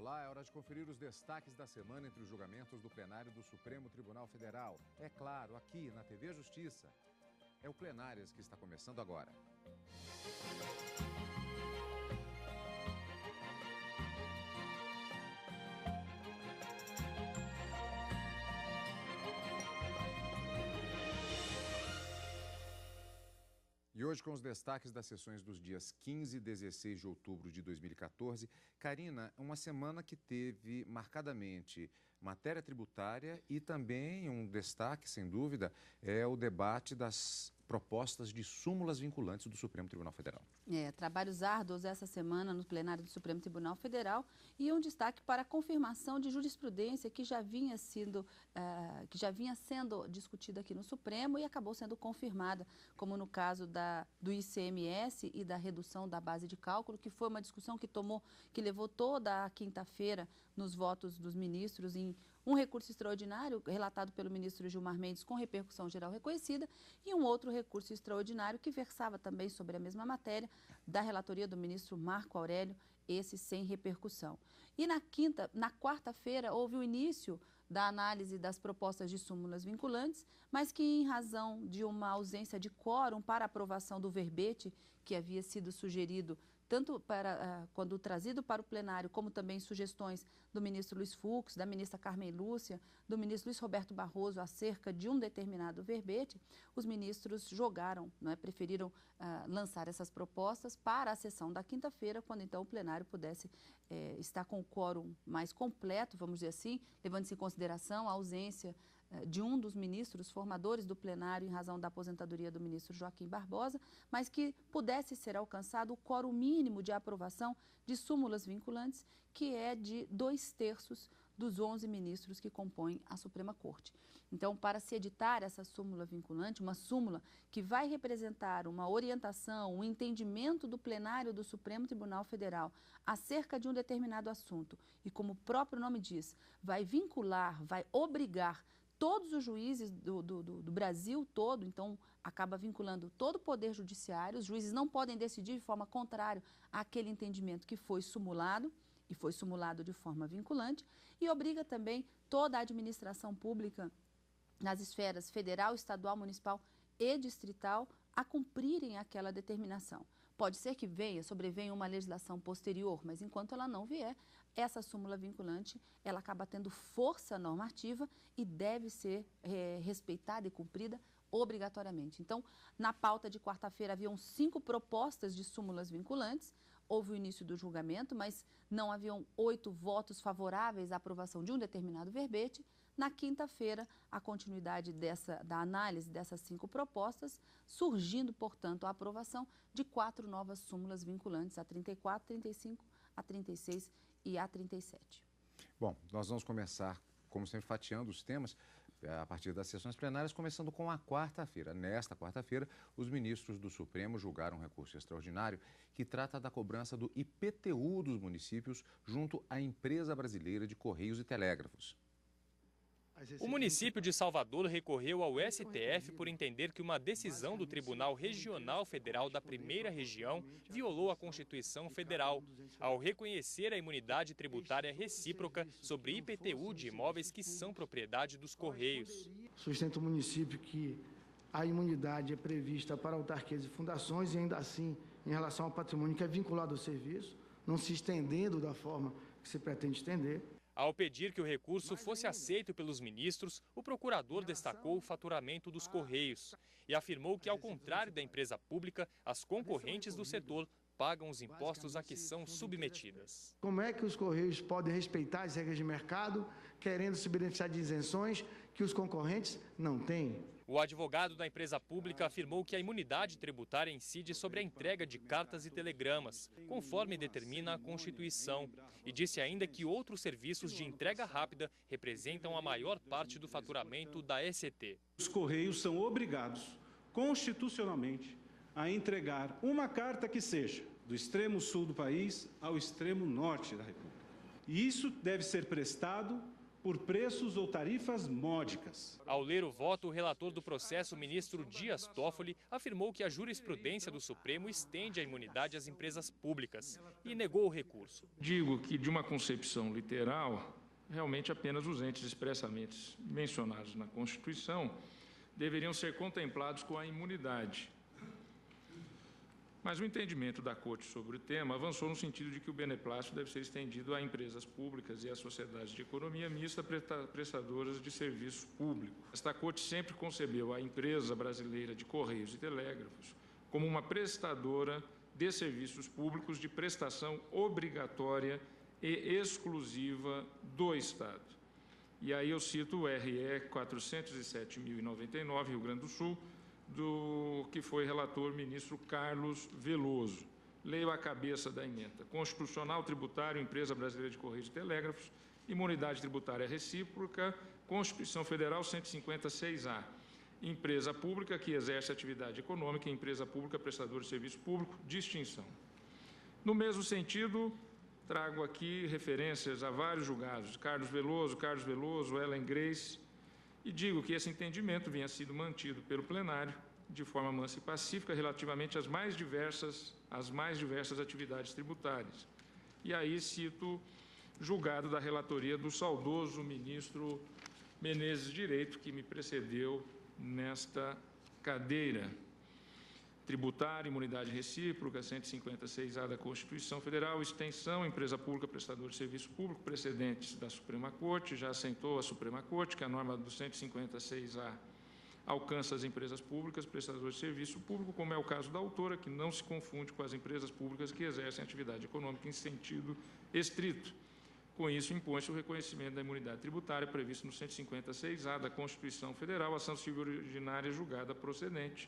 Olá, é hora de conferir os destaques da semana entre os julgamentos do plenário do Supremo Tribunal Federal. É claro, aqui na TV Justiça. É o Plenárias que está começando agora. E hoje, com os destaques das sessões dos dias 15 e 16 de outubro de 2014, Karina, uma semana que teve marcadamente matéria tributária e também um destaque, sem dúvida, é o debate das propostas de súmulas vinculantes do Supremo Tribunal Federal. Trabalhos árduos essa semana no plenário do Supremo Tribunal Federal e um destaque para a confirmação de jurisprudência que já vinha sendo discutida aqui no Supremo e acabou sendo confirmada, como no caso do ICMS e da redução da base de cálculo, que foi uma discussão que levou toda a quinta-feira nos votos dos ministros em um recurso extraordinário relatado pelo ministro Gilmar Mendes com repercussão geral reconhecida e um outro recurso extraordinário que versava também sobre a mesma matéria da relatoria do ministro Marco Aurélio, esse sem repercussão. E na quarta-feira houve o início da análise das propostas de súmulas vinculantes, mas que em razão de uma ausência de quórum para aprovação do verbete que havia sido sugerido tanto quando trazido para o plenário, como também sugestões do ministro Luiz Fux, da ministra Carmen Lúcia, do ministro Luiz Roberto Barroso acerca de um determinado verbete, os ministros preferiram lançar essas propostas para a sessão da quinta-feira, quando então o plenário pudesse estar com o quórum mais completo, vamos dizer assim, levando-se em consideração a ausência de um dos ministros formadores do plenário em razão da aposentadoria do ministro Joaquim Barbosa, mas que pudesse ser alcançado o quórum mínimo de aprovação de súmulas vinculantes, que é de 2/3 dos 11 ministros que compõem a Suprema Corte. Então, para se editar essa súmula vinculante, uma súmula que vai representar uma orientação, um entendimento do plenário do Supremo Tribunal Federal acerca de um determinado assunto e, como o próprio nome diz, vai vincular, vai obrigar todos os juízes do Brasil todo, então acaba vinculando todo o poder judiciário, os juízes não podem decidir de forma contrária àquele entendimento que foi simulado, e foi simulado de forma vinculante, e obriga também toda a administração pública nas esferas federal, estadual, municipal e distrital a cumprirem aquela determinação. Pode ser que sobrevenha uma legislação posterior, mas enquanto ela não vier, essa súmula vinculante, ela acaba tendo força normativa e deve ser respeitada e cumprida obrigatoriamente. Então, na pauta de quarta-feira haviam 5 propostas de súmulas vinculantes, houve o início do julgamento, mas não haviam 8 votos favoráveis à aprovação de um determinado verbete. Na quinta-feira, a continuidade da análise dessas 5 propostas, surgindo, portanto, a aprovação de 4 novas súmulas vinculantes, a 34, 35, a 36 e a 37. Bom, nós vamos começar, como sempre, fatiando os temas a partir das sessões plenárias, começando com a quarta-feira. Nesta quarta-feira, os ministros do Supremo julgaram um recurso extraordinário que trata da cobrança do IPTU dos municípios junto à Empresa Brasileira de Correios e Telégrafos. O município de Salvador recorreu ao STF por entender que uma decisão do Tribunal Regional Federal da Primeira Região violou a Constituição Federal, ao reconhecer a imunidade tributária recíproca sobre IPTU de imóveis que são propriedade dos Correios. Sustenta o município que a imunidade é prevista para autarquias e fundações e ainda assim, em relação ao patrimônio que é vinculado ao serviço, não se estendendo da forma que se pretende estender. Ao pedir que o recurso fosse aceito pelos ministros, o procurador destacou o faturamento dos Correios e afirmou que, ao contrário da empresa pública, as concorrentes do setor pagam os impostos a que são submetidas. Como é que os Correios podem respeitar as regras de mercado, querendo se beneficiar de isenções que os concorrentes não têm? O advogado da empresa pública afirmou que a imunidade tributária incide sobre a entrega de cartas e telegramas, conforme determina a Constituição, e disse ainda que outros serviços de entrega rápida representam a maior parte do faturamento da ECT. Os Correios são obrigados, constitucionalmente, a entregar uma carta que seja do extremo sul do país ao extremo norte da República. E isso deve ser prestado por preços ou tarifas módicas. Ao ler o voto, o relator do processo, o ministro Dias Toffoli, afirmou que a jurisprudência do Supremo estende a imunidade às empresas públicas e negou o recurso. Digo que, de uma concepção literal, realmente apenas os entes expressamente mencionados na Constituição deveriam ser contemplados com a imunidade. Mas o entendimento da Corte sobre o tema avançou no sentido de que o beneplácito deve ser estendido a empresas públicas e a sociedades de economia mista prestadoras de serviço público. Esta Corte sempre concebeu a empresa brasileira de Correios e Telégrafos como uma prestadora de serviços públicos de prestação obrigatória e exclusiva do Estado. E aí eu cito o RE 407.099, Rio Grande do Sul, do que foi relator ministro Carlos Veloso. Leio a cabeça da emenda. Constitucional, tributário, empresa brasileira de Correios e Telégrafos, imunidade tributária recíproca, Constituição Federal 156A. Empresa pública que exerce atividade econômica, empresa pública prestadora de serviço público, distinção. No mesmo sentido, trago aqui referências a vários julgados, Carlos Veloso, Ellen Grace, e digo que esse entendimento vinha sido mantido pelo plenário de forma mansa e pacífica relativamente às mais diversas atividades tributárias. E aí cito julgado da relatoria do saudoso ministro Menezes Direito, que me precedeu nesta cadeira. Tributário, imunidade recíproca, 156A da Constituição Federal, extensão, empresa pública, prestador de serviço público, precedentes da Suprema Corte, já assentou a Suprema Corte que a norma do 156A alcança as empresas públicas, prestadores de serviço público, como é o caso da autora, que não se confunde com as empresas públicas que exercem atividade econômica em sentido estrito. Com isso, impõe-se o reconhecimento da imunidade tributária previsto no 156A da Constituição Federal, ação civil ordinária julgada procedente,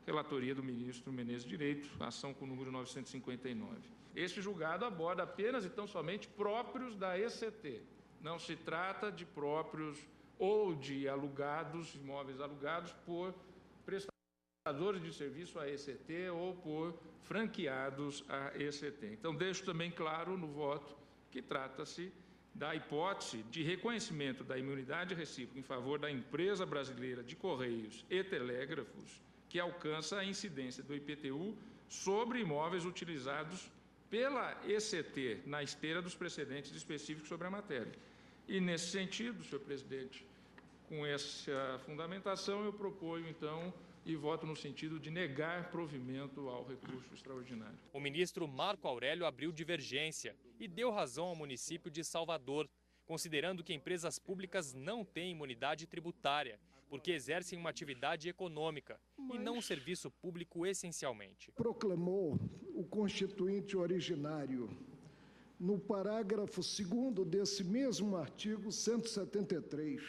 relatoria do ministro Menezes Direito, ação com o número 959. Este julgado aborda apenas e tão somente próprios da ECT. Não se trata de próprios ou de alugados, imóveis alugados por prestadores de serviço à ECT ou por franqueados à ECT. Então, deixo também claro no voto que trata-se da hipótese de reconhecimento da imunidade recíproca em favor da empresa brasileira de Correios e Telégrafos, que alcança a incidência do IPTU sobre imóveis utilizados pela ECT, na esteira dos precedentes específicos sobre a matéria. E, nesse sentido, senhor presidente, com essa fundamentação, eu proponho, então, e voto no sentido de negar provimento ao recurso extraordinário. O ministro Marco Aurélio abriu divergência e deu razão ao município de Salvador, considerando que empresas públicas não têm imunidade tributária, porque exercem uma atividade econômica e não um serviço público essencialmente. Proclamou o Constituinte originário, no parágrafo 2º desse mesmo artigo 173,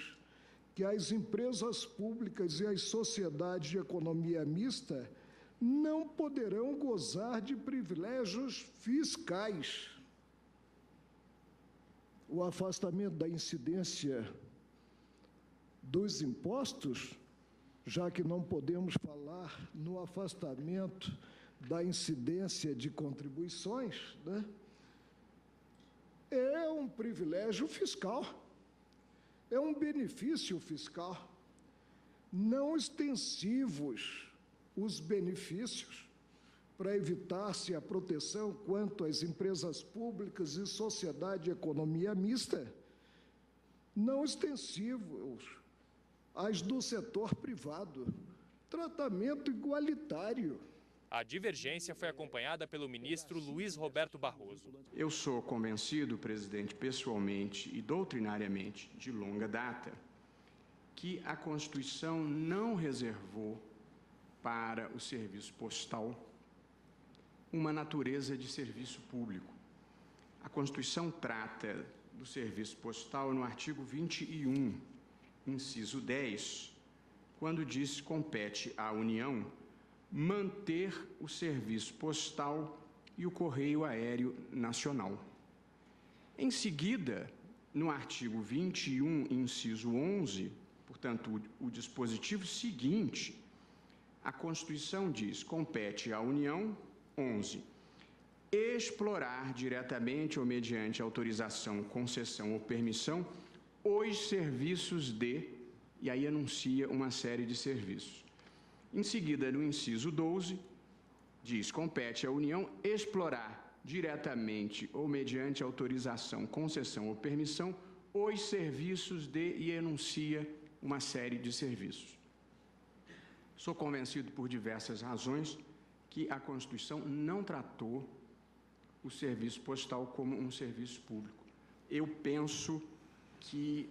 que as empresas públicas e as sociedades de economia mista não poderão gozar de privilégios fiscais. O afastamento da incidência dos impostos, já que não podemos falar no afastamento da incidência de contribuições, né? É um privilégio fiscal, é um benefício fiscal, não extensivos os benefícios para evitar-se a proteção quanto às empresas públicas e sociedade de economia mista, não extensivos às do setor privado, tratamento igualitário. A divergência foi acompanhada pelo ministro Luiz Roberto Barroso. Eu sou convencido, presidente, pessoalmente e doutrinariamente, de longa data, que a Constituição não reservou para o serviço postal uma natureza de serviço público. A Constituição trata do serviço postal no artigo 21, inciso 10, quando diz que compete à União manter o serviço postal e o correio aéreo nacional. Em seguida, no artigo 21, inciso 11, portanto, o dispositivo seguinte, a Constituição diz: compete à União, 11, explorar diretamente ou mediante autorização, concessão ou permissão os serviços de... E aí anuncia uma série de serviços. Em seguida, no inciso 12, diz: compete à União explorar diretamente ou mediante autorização, concessão ou permissão os serviços de... e enuncia uma série de serviços. Sou convencido por diversas razões que a Constituição não tratou o serviço postal como um serviço público. Eu penso que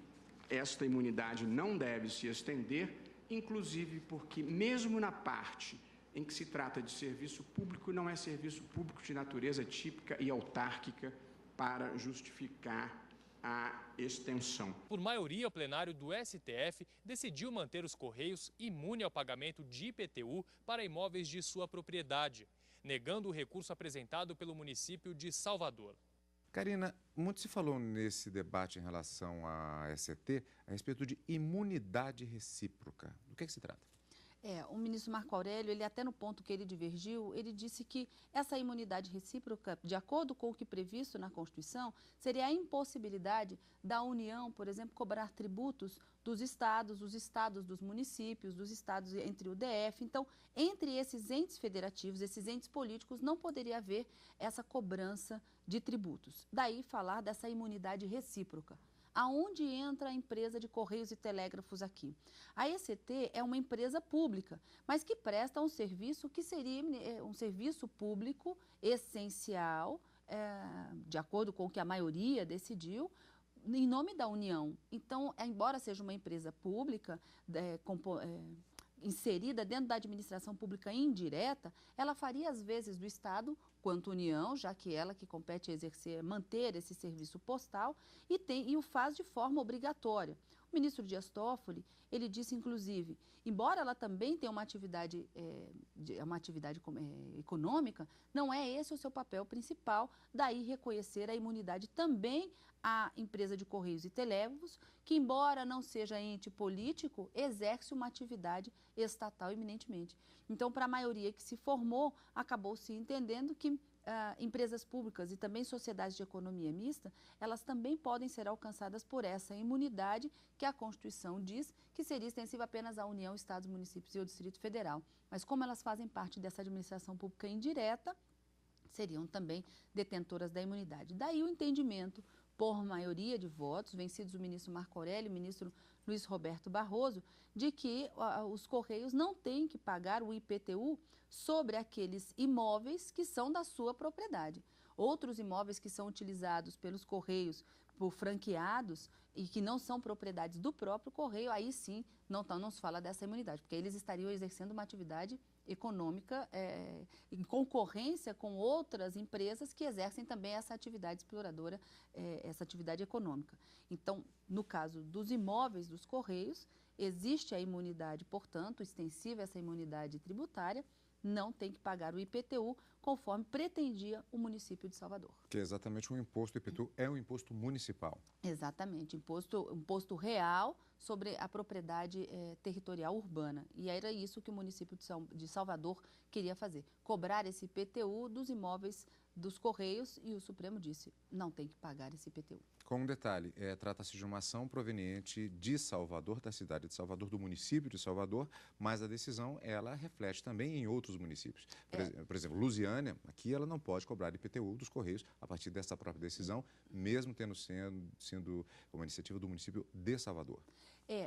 esta imunidade não deve se estender, inclusive porque, mesmo na parte em que se trata de serviço público, não é serviço público de natureza típica e autárquica para justificar a extensão. Por maioria, o plenário do STF decidiu manter os Correios imune ao pagamento de IPTU para imóveis de sua propriedade, negando o recurso apresentado pelo município de Salvador. Karina, muito se falou nesse debate em relação à ST a respeito de imunidade recíproca. Do que se trata? O ministro Marco Aurélio, ele até no ponto que ele divergiu, ele disse que essa imunidade recíproca, de acordo com o que previsto na Constituição, seria a impossibilidade da União, por exemplo, cobrar tributos dos estados, os estados dos municípios, dos estados entre o DF. Então, entre esses entes federativos, esses entes políticos, não poderia haver essa cobrança de tributos. Daí falar dessa imunidade recíproca. Aonde entra a empresa de Correios e Telégrafos aqui? A ECT é uma empresa pública, mas que presta um serviço que seria um serviço público essencial, de acordo com o que a maioria decidiu, em nome da União. Então, embora seja uma empresa pública, inserida dentro da administração pública indireta, ela faria às vezes do Estado quanto União, já que ela que compete exercer, manter esse serviço postal e o faz de forma obrigatória. O ministro Dias Toffoli, ele disse inclusive, embora ela também tenha uma atividade econômica, não é esse o seu papel principal, daí reconhecer a imunidade também à empresa de Correios e Telégrafos, que embora não seja ente político, exerce uma atividade estatal eminentemente. Então, para a maioria que se formou, acabou se entendendo que empresas públicas e também sociedades de economia mista, elas também podem ser alcançadas por essa imunidade que a Constituição diz que seria extensiva apenas à União, Estados, municípios e ao Distrito Federal. Mas como elas fazem parte dessa administração pública indireta, seriam também detentoras da imunidade. Daí o entendimento, por maioria de votos, vencidos o ministro Marco Aurélio e o ministro Luiz Roberto Barroso, de que os Correios não têm que pagar o IPTU sobre aqueles imóveis que são da sua propriedade. Outros imóveis que são utilizados pelos Correios por franqueados e que não são propriedades do próprio Correio, aí sim não se fala dessa imunidade, porque eles estariam exercendo uma atividade econômica em concorrência com outras empresas que exercem também essa atividade exploradora, essa atividade econômica. Então, no caso dos imóveis dos Correios, existe a imunidade, portanto, extensiva essa imunidade tributária, não tem que pagar o IPTU, conforme pretendia o município de Salvador. Que é exatamente um imposto, o IPTU é um imposto municipal. Exatamente, imposto real sobre a propriedade territorial urbana. E era isso que o município de Salvador queria fazer, cobrar esse IPTU dos imóveis dos Correios, e o Supremo disse, não tem que pagar esse IPTU. Com um detalhe, trata-se de uma ação proveniente de Salvador, da cidade de Salvador, do município de Salvador, mas a decisão, ela reflete também em outros municípios. Por exemplo, Lusiânia, aqui ela não pode cobrar IPTU dos Correios a partir dessa própria decisão, mesmo sendo uma iniciativa do município de Salvador.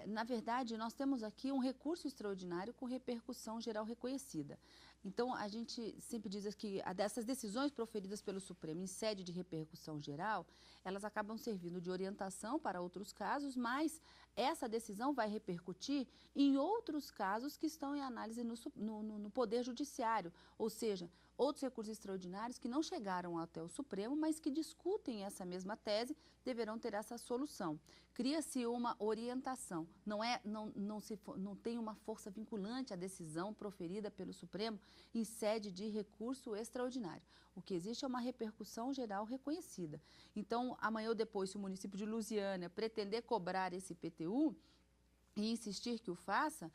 Na verdade, nós temos aqui um recurso extraordinário com repercussão geral reconhecida. Então, a gente sempre diz que dessas decisões proferidas pelo Supremo em sede de repercussão geral, elas acabam servindo de orientação para outros casos, mas essa decisão vai repercutir em outros casos que estão em análise no Poder Judiciário, ou seja, outros recursos extraordinários que não chegaram até o Supremo, mas que discutem essa mesma tese, deverão ter essa solução. Cria-se uma orientação, não tem uma força vinculante a decisão proferida pelo Supremo em sede de recurso extraordinário. O que existe é uma repercussão geral reconhecida. Então, amanhã ou depois, se o município de Lusiânia pretender cobrar esse IPTU e insistir que o faça,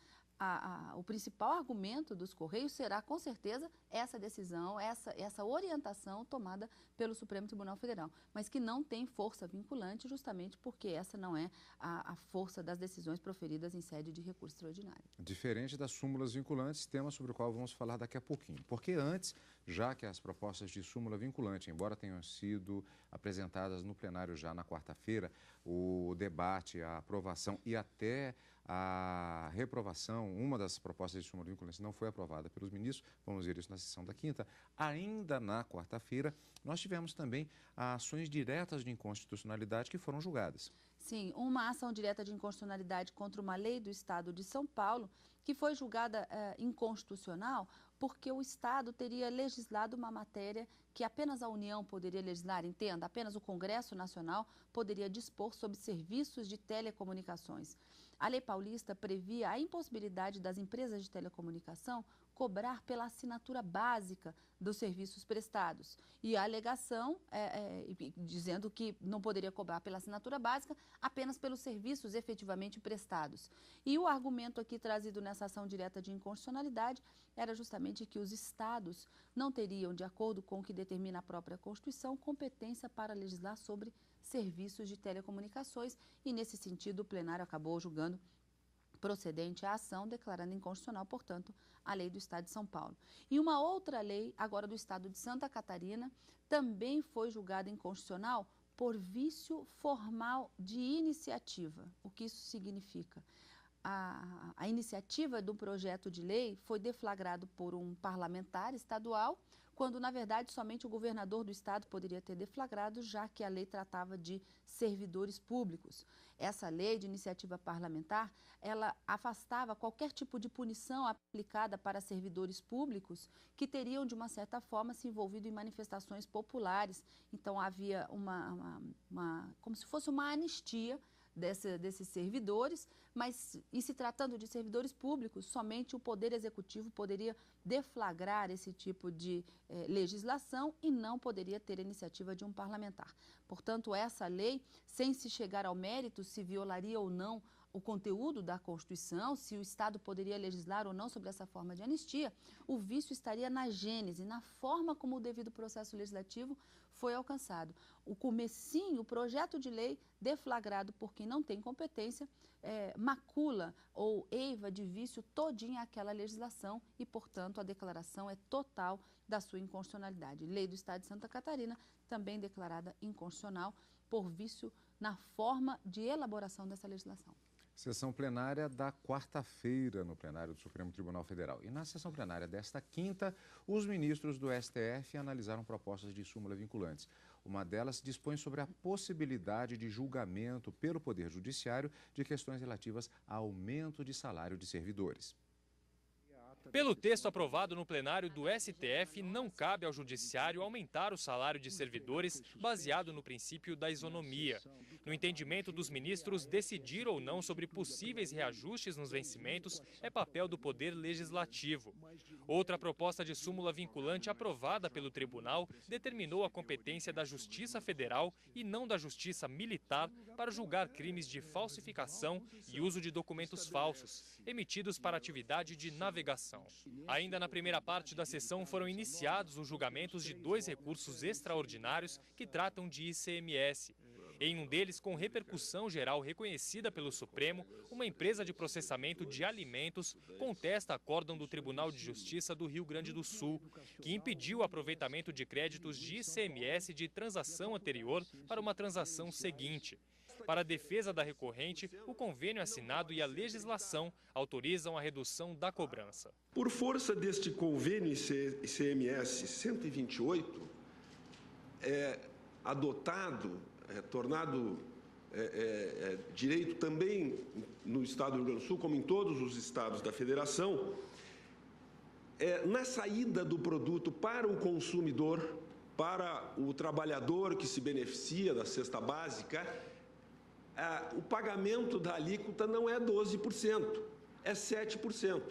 o principal argumento dos Correios será, com certeza, essa decisão, essa orientação tomada pelo Supremo Tribunal Federal, mas que não tem força vinculante justamente porque essa não é a força das decisões proferidas em sede de recurso extraordinário. Diferente das súmulas vinculantes, tema sobre o qual vamos falar daqui a pouquinho. Porque antes, já que as propostas de súmula vinculante, embora tenham sido apresentadas no plenário já na quarta-feira, o debate, a aprovação e até a reprovação, uma das propostas de súmula vinculante não foi aprovada pelos ministros, vamos ver isso na sessão da quinta. Ainda na quarta-feira, nós tivemos também ações diretas de inconstitucionalidade que foram julgadas. Sim, uma ação direta de inconstitucionalidade contra uma lei do Estado de São Paulo, que foi julgada inconstitucional porque o Estado teria legislado uma matéria que apenas a União poderia legislar, entenda, apenas o Congresso Nacional poderia dispor sobre serviços de telecomunicações. A lei paulista previa a impossibilidade das empresas de telecomunicação cobrar pela assinatura básica dos serviços prestados. E a alegação, dizendo que não poderia cobrar pela assinatura básica, apenas pelos serviços efetivamente prestados. E o argumento aqui trazido nessa ação direta de inconstitucionalidade era justamente que os estados não teriam, de acordo com o que determina a própria Constituição, competência para legislar sobre serviços de telecomunicações e, nesse sentido, o plenário acabou julgando procedente a ação, declarando inconstitucional, portanto, a lei do Estado de São Paulo. E uma outra lei, agora do Estado de Santa Catarina, também foi julgada inconstitucional por vício formal de iniciativa. O que isso significa? A iniciativa do projeto de lei foi deflagrado por um parlamentar estadual, quando, na verdade, somente o governador do estado poderia ter deflagrado, já que a lei tratava de servidores públicos. Essa lei de iniciativa parlamentar, ela afastava qualquer tipo de punição aplicada para servidores públicos que teriam, de uma certa forma, se envolvido em manifestações populares. Então, havia como se fosse uma anistia desses servidores, mas, e se tratando de servidores públicos, somente o Poder Executivo poderia deflagrar esse tipo de legislação e não poderia ter a iniciativa de um parlamentar. Portanto, essa lei, sem se chegar ao mérito se violaria ou não o conteúdo da Constituição, se o Estado poderia legislar ou não sobre essa forma de anistia, o vício estaria na gênese, na forma como o devido processo legislativo foi alcançado. O comecinho, o projeto de lei deflagrado por quem não tem competência, macula ou eiva de vício todinha aquela legislação e, portanto, a declaração é total da sua inconstitucionalidade. Lei do Estado de Santa Catarina, também declarada inconstitucional por vício na forma de elaboração dessa legislação. Sessão plenária da quarta-feira no plenário do Supremo Tribunal Federal. E na sessão plenária desta quinta, os ministros do STF analisaram propostas de súmula vinculantes. Uma delas dispõe sobre a possibilidade de julgamento pelo Poder Judiciário de questões relativas a aumento de salário de servidores. Pelo texto aprovado no plenário do STF, não cabe ao Judiciário aumentar o salário de servidores baseado no princípio da isonomia. No entendimento dos ministros, decidir ou não sobre possíveis reajustes nos vencimentos é papel do Poder Legislativo. Outra proposta de súmula vinculante aprovada pelo Tribunal determinou a competência da Justiça Federal e não da Justiça Militar para julgar crimes de falsificação e uso de documentos falsos, emitidos para atividade de navegação. Ainda na primeira parte da sessão foram iniciados os julgamentos de 2 recursos extraordinários que tratam de ICMS. Em um deles, com repercussão geral reconhecida pelo Supremo, uma empresa de processamento de alimentos contesta acórdão do Tribunal de Justiça do Rio Grande do Sul, que impediu o aproveitamento de créditos de ICMS de transação anterior para uma transação seguinte. Para a defesa da recorrente, o convênio assinado e a legislação autorizam a redução da cobrança. Por força deste convênio ICMS 128, adotado, tornado direito também no estado do Rio Grande do Sul, como em todos os estados da federação, na saída do produto para o consumidor, para o trabalhador que se beneficia da cesta básica, o pagamento da alíquota não é 12%, é 7%.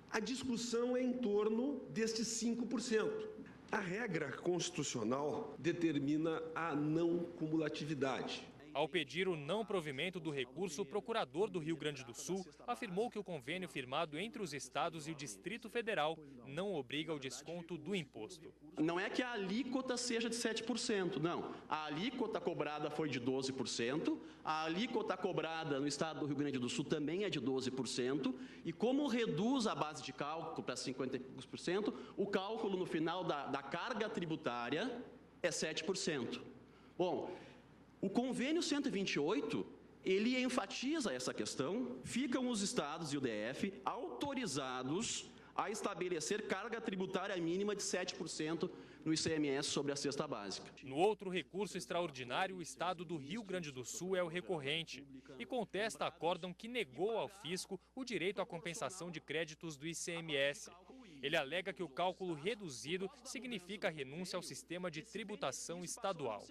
A discussão é em torno destes 5%. A regra constitucional determina a não cumulatividade. Ao pedir o não provimento do recurso, o procurador do Rio Grande do Sul afirmou que o convênio firmado entre os estados e o Distrito Federal não obriga ao desconto do imposto. Não é que a alíquota seja de 7%, não. A alíquota cobrada foi de 12%, a alíquota cobrada no estado do Rio Grande do Sul também é de 12%, e como reduz a base de cálculo para 50%, o cálculo no final da carga tributária é 7%. Bom, o convênio 128, ele enfatiza essa questão, ficam os estados e o DF autorizados a estabelecer carga tributária mínima de 7% no ICMS sobre a cesta básica. No outro recurso extraordinário, o estado do Rio Grande do Sul é o recorrente e contesta acórdão que negou ao fisco o direito à compensação de créditos do ICMS. Ele alega que o cálculo reduzido significa a renúncia ao sistema de tributação estadual.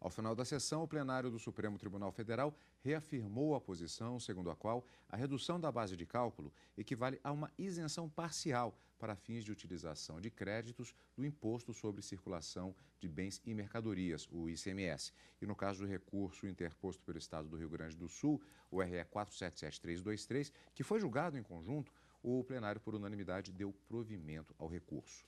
Ao final da sessão, o plenário do Supremo Tribunal Federal reafirmou a posição segundo a qual a redução da base de cálculo equivale a uma isenção parcial para fins de utilização de créditos do Imposto sobre Circulação de Bens e Mercadorias, o ICMS. E no caso do recurso interposto pelo Estado do Rio Grande do Sul, o RE 477323, que foi julgado em conjunto, o plenário, por unanimidade, deu provimento ao recurso.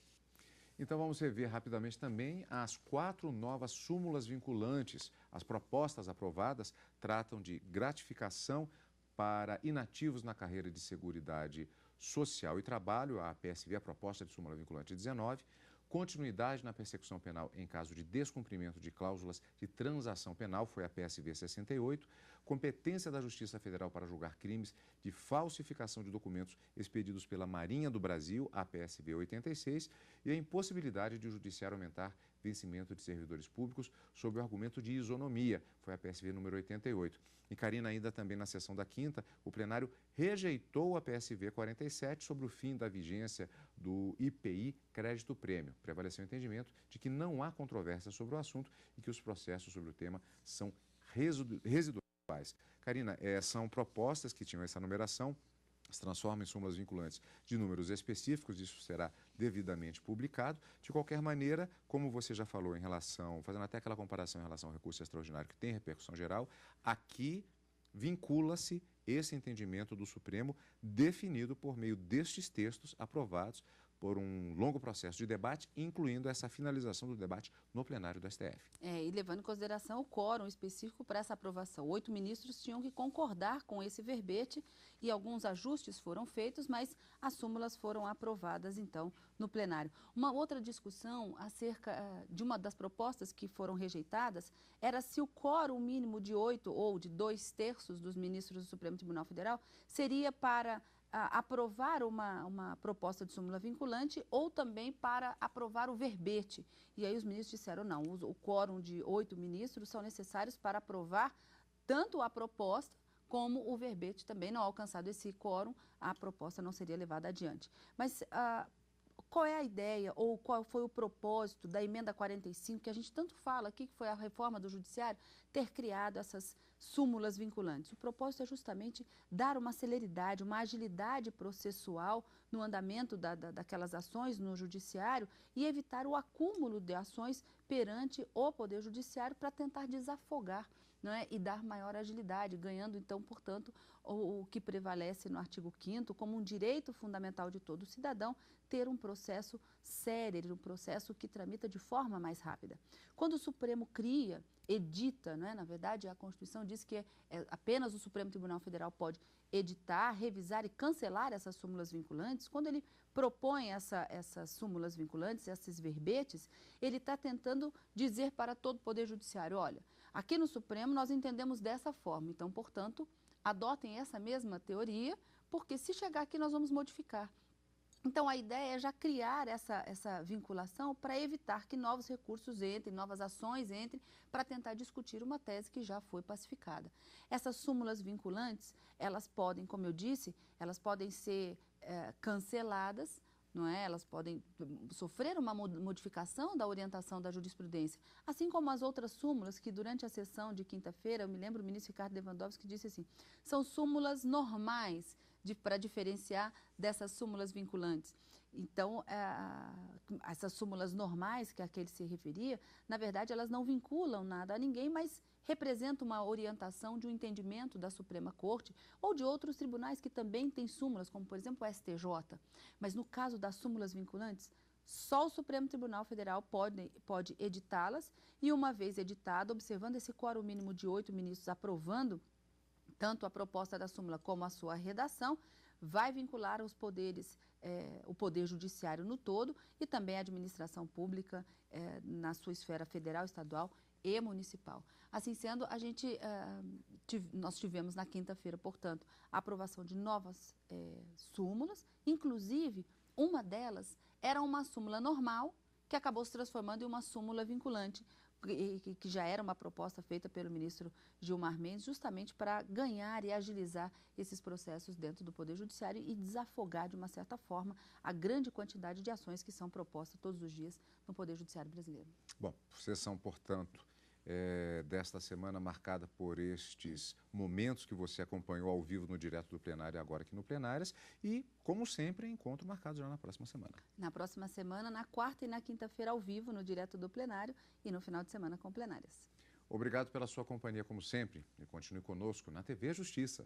Então, vamos rever rapidamente também as 4 novas súmulas vinculantes. As propostas aprovadas tratam de gratificação para inativos na carreira de Seguridade Social e Trabalho, a PSV, a proposta de súmula vinculante 19, continuidade na persecução penal em caso de descumprimento de cláusulas de transação penal, foi a PSV 68, competência da Justiça Federal para julgar crimes de falsificação de documentos expedidos pela Marinha do Brasil, a PSV 86, e a impossibilidade de o Judiciário aumentar vencimento de servidores públicos sob o argumento de isonomia, foi a PSV número 88. E, Karina, ainda também na sessão da quinta, o plenário rejeitou a PSV 47 sobre o fim da vigência do IPI Crédito Prêmio. Prevaleceu o entendimento de que não há controvérsia sobre o assunto e que os processos sobre o tema são residuais. Karina, são propostas que tinham essa numeração, se transformam em súmulas vinculantes de números específicos, isso será devidamente publicado. De qualquer maneira, como você já falou em relação, fazendo até aquela comparação em relação ao recurso extraordinário que tem repercussão geral, aqui vincula-se esse entendimento do Supremo definido por meio destes textos aprovados por um longo processo de debate, incluindo essa finalização do debate no plenário do STF. E levando em consideração o quórum específico para essa aprovação. 8 ministros tinham que concordar com esse verbete e alguns ajustes foram feitos, mas as súmulas foram aprovadas, então, no plenário. Uma outra discussão acerca de uma das propostas que foram rejeitadas era se o quórum mínimo de 8 ou de 2/3 dos ministros do Supremo Tribunal Federal seria para aprovar uma proposta de súmula vinculante ou também para aprovar o verbete. E aí os ministros disseram, não, o quórum de 8 ministros são necessários para aprovar tanto a proposta como o verbete. Também não alcançado esse quórum, a proposta não seria levada adiante. Mas qual é a ideia ou qual foi o propósito da emenda 45, que a gente tanto fala aqui, que foi a reforma do Judiciário, ter criado essas súmulas vinculantes? O propósito é justamente dar uma celeridade, uma agilidade processual no andamento daquelas ações no Judiciário e evitar o acúmulo de ações perante o Poder Judiciário para tentar desafogar, não é? E dar maior agilidade, ganhando, então, portanto, o que prevalece no artigo 5º como um direito fundamental de todo cidadão, ter um processo célere, um processo que tramita de forma mais rápida. Quando o Supremo cria, edita, não é? Na verdade, a Constituição diz que apenas o Supremo Tribunal Federal pode editar, revisar e cancelar essas súmulas vinculantes. Quando ele propõe essas súmulas vinculantes, esses verbetes, ele está tentando dizer para todo o Poder Judiciário, olha, aqui no Supremo nós entendemos dessa forma, então, portanto, adotem essa mesma teoria, porque se chegar aqui nós vamos modificar. Então, a ideia é já criar essa vinculação para evitar que novos recursos entrem, novas ações entrem, para tentar discutir uma tese que já foi pacificada. Essas súmulas vinculantes, elas podem, como eu disse, elas podem ser canceladas, não é? Elas podem sofrer uma modificação da orientação da jurisprudência, assim como as outras súmulas que durante a sessão de quinta-feira, eu me lembro o ministro Ricardo Lewandowski disse assim, são súmulas normais para diferenciar dessas súmulas vinculantes. Então, essas súmulas normais que a que ele se referia, na verdade, elas não vinculam nada a ninguém, mas representam uma orientação de um entendimento da Suprema Corte ou de outros tribunais que também têm súmulas, como, por exemplo, o STJ. Mas, no caso das súmulas vinculantes, só o Supremo Tribunal Federal pode editá-las e, uma vez editada, observando esse quórum mínimo de 8 ministros aprovando tanto a proposta da súmula como a sua redação, vai vincular os poderes, o Poder Judiciário no todo e também a administração pública na sua esfera federal, estadual e municipal. Assim sendo, nós tivemos na quinta-feira, portanto, a aprovação de novas súmulas, inclusive uma delas era uma súmula normal que acabou se transformando em uma súmula vinculante, que já era uma proposta feita pelo ministro Gilmar Mendes, justamente para ganhar e agilizar esses processos dentro do Poder Judiciário e desafogar, de uma certa forma, a grande quantidade de ações que são propostas todos os dias no Poder Judiciário brasileiro. Bom, sessão, portanto, desta semana marcada por estes momentos que você acompanhou ao vivo no Direto do Plenário, agora aqui no Plenárias, e, como sempre, encontro marcado já na próxima semana. Na próxima semana, na quarta e na quinta-feira, ao vivo, no Direto do Plenário, e no final de semana com Plenárias. Obrigado pela sua companhia, como sempre, e continue conosco na TV Justiça.